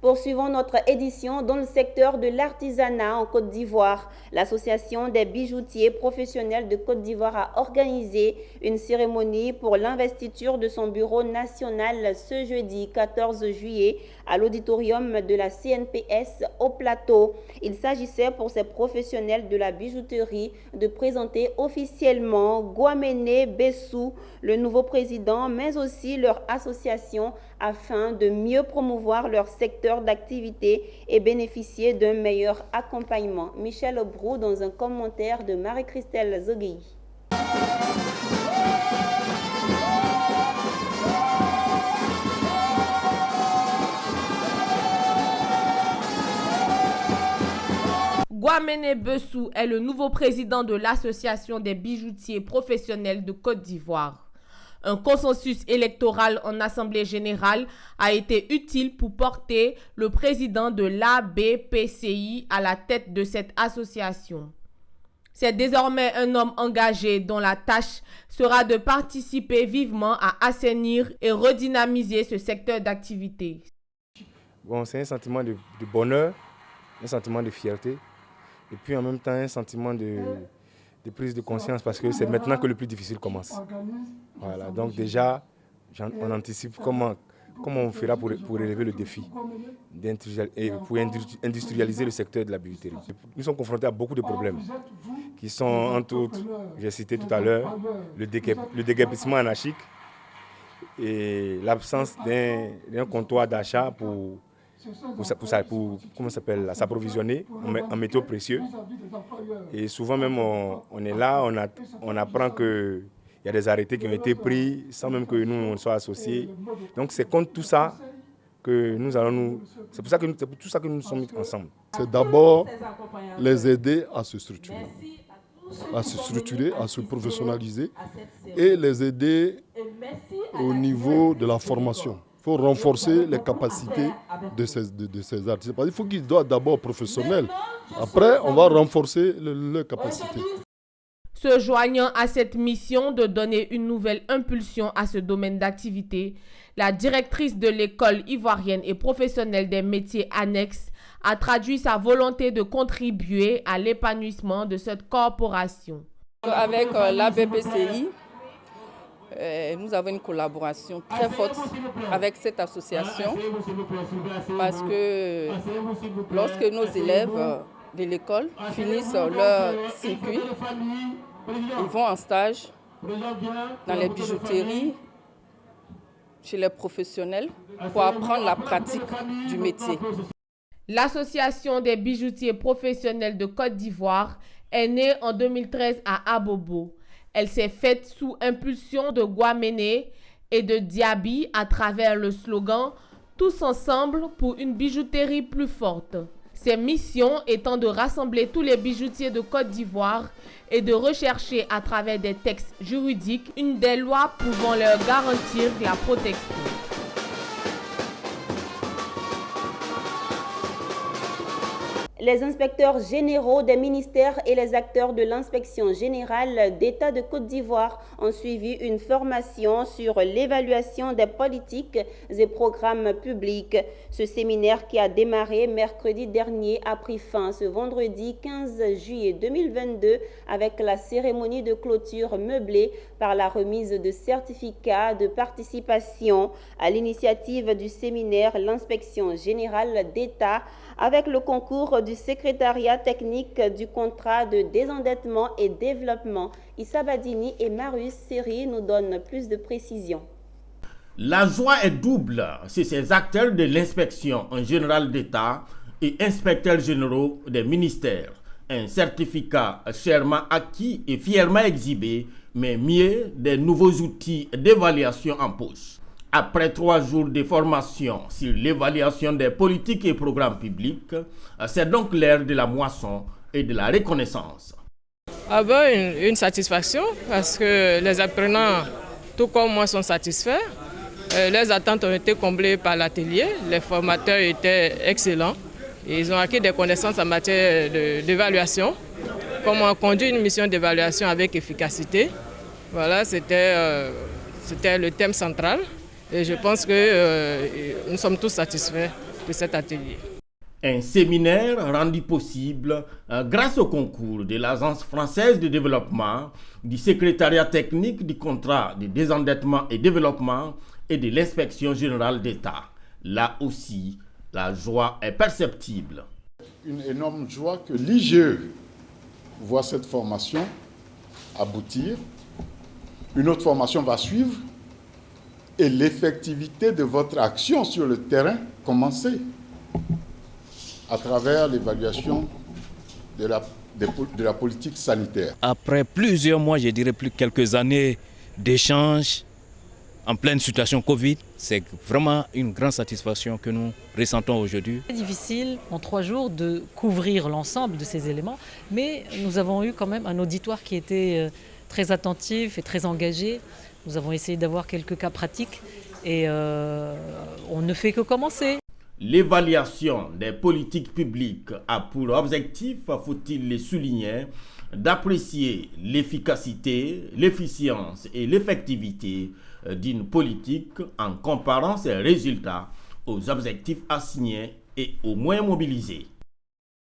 Poursuivons notre édition dans le secteur de l'artisanat en Côte d'Ivoire. L'Association des bijoutiers professionnels de Côte d'Ivoire a organisé une cérémonie pour l'investiture de son bureau national ce jeudi 14 juillet à l'auditorium de la CNPS au Plateau. Il s'agissait pour ces professionnels de la bijouterie de présenter officiellement Guamene Bessou, le nouveau président, mais aussi leur association afin de mieux promouvoir leur secteur d'activité et bénéficier d'un meilleur accompagnement. Michel Brou dans un commentaire de Marie-Christelle Zogui. Guamene Bessou est le nouveau président de l'Association des bijoutiers professionnels de Côte d'Ivoire. Un consensus électoral en Assemblée générale a été utile pour porter le président de l'ABPCI à la tête de cette association. C'est désormais un homme engagé dont la tâche sera de participer vivement à assainir et redynamiser ce secteur d'activité. Bon, c'est un sentiment de bonheur, un sentiment de fierté et puis en même temps un sentiment de prise de conscience parce que c'est maintenant que le plus difficile commence. Voilà, donc déjà, on anticipe comment on fera pour relever le défi et pour industrialiser le secteur de la bijouterie. Nous sommes confrontés à beaucoup de problèmes qui sont entre autres, j'ai cité tout à l'heure, le déguerpissement anarchique et l'absence d'un comptoir d'achat pour s'approvisionner en métaux précieux. Et souvent même on est là, on apprend qu'il y a des arrêtés qui ont été pris sans même que nous on soit associés. Donc c'est contre tout ça que nous allons c'est pour tout ça que nous sommes ensemble. C'est d'abord les aider à se structurer, à se professionnaliser et les aider au niveau de la formation. Il faut renforcer les capacités de ces artistes. Il faut qu'ils soient d'abord professionnels. Après, on va renforcer leurs capacités. Se joignant à cette mission de donner une nouvelle impulsion à ce domaine d'activité, la directrice de l'école ivoirienne et professionnelle des métiers annexes a traduit sa volonté de contribuer à l'épanouissement de cette corporation. Avec l'ABPCI, nous avons une collaboration très forte avec cette association parce que lorsque nos élèves de l'école finissent leur circuit, ils vont en stage dans les bijouteries, chez les professionnels, pour apprendre la pratique du métier. L'Association des bijoutiers professionnels de Côte d'Ivoire est née en 2013 à Abobo. Elle s'est faite sous impulsion de Guamene et de Diaby à travers le slogan « Tous ensemble pour une bijouterie plus forte ». Ses missions étant de rassembler tous les bijoutiers de Côte d'Ivoire et de rechercher à travers des textes juridiques une des lois pouvant leur garantir la protection. Les inspecteurs généraux des ministères et les acteurs de l'inspection générale d'État de Côte d'Ivoire ont suivi une formation sur l'évaluation des politiques et programmes publics. Ce séminaire qui a démarré mercredi dernier a pris fin ce vendredi 15 juillet 2022 avec la cérémonie de clôture meublée par la remise de certificats de participation. À l'initiative du séminaire, l'inspection générale d'État avec le concours du secrétariat technique du contrat de désendettement et développement. Issa Badini et Marius Seri nous donnent plus de précisions. La joie est double chez ces acteurs de l'inspection en général d'État et inspecteurs généraux des ministères. Un certificat chèrement acquis et fièrement exhibé, mais mieux des nouveaux outils d'évaluation en poche. Après 3 jours de formation sur l'évaluation des politiques et programmes publics, c'est donc l'ère de la moisson et de la reconnaissance. Une satisfaction parce que les apprenants, tout comme moi, sont satisfaits. Les attentes ont été comblées par l'atelier. Les formateurs étaient excellents. Ils ont acquis des connaissances en matière d'évaluation, comment conduire une mission d'évaluation avec efficacité. Voilà, c'était le thème central. Et je pense que nous sommes tous satisfaits de cet atelier. Un séminaire rendu possible grâce au concours de l'Agence française de développement, du secrétariat technique du contrat de désendettement et développement et de l'inspection générale d'État. Là aussi, la joie est perceptible. Une énorme joie que l'IGE voit cette formation aboutir. Une autre formation va suivre et l'effectivité de votre action sur le terrain commencer à travers l'évaluation de la politique sanitaire. Après plusieurs mois, je dirais plus quelques années d'échanges en pleine situation Covid, c'est vraiment une grande satisfaction que nous ressentons aujourd'hui. C'est difficile en 3 jours de couvrir l'ensemble de ces éléments, mais nous avons eu quand même un auditoire qui était très attentif et très engagé. Nous avons essayé d'avoir quelques cas pratiques et on ne fait que commencer. L'évaluation des politiques publiques a pour objectif, faut-il le souligner, d'apprécier l'efficacité, l'efficience et l'effectivité d'une politique en comparant ses résultats aux objectifs assignés et aux moyens mobilisés.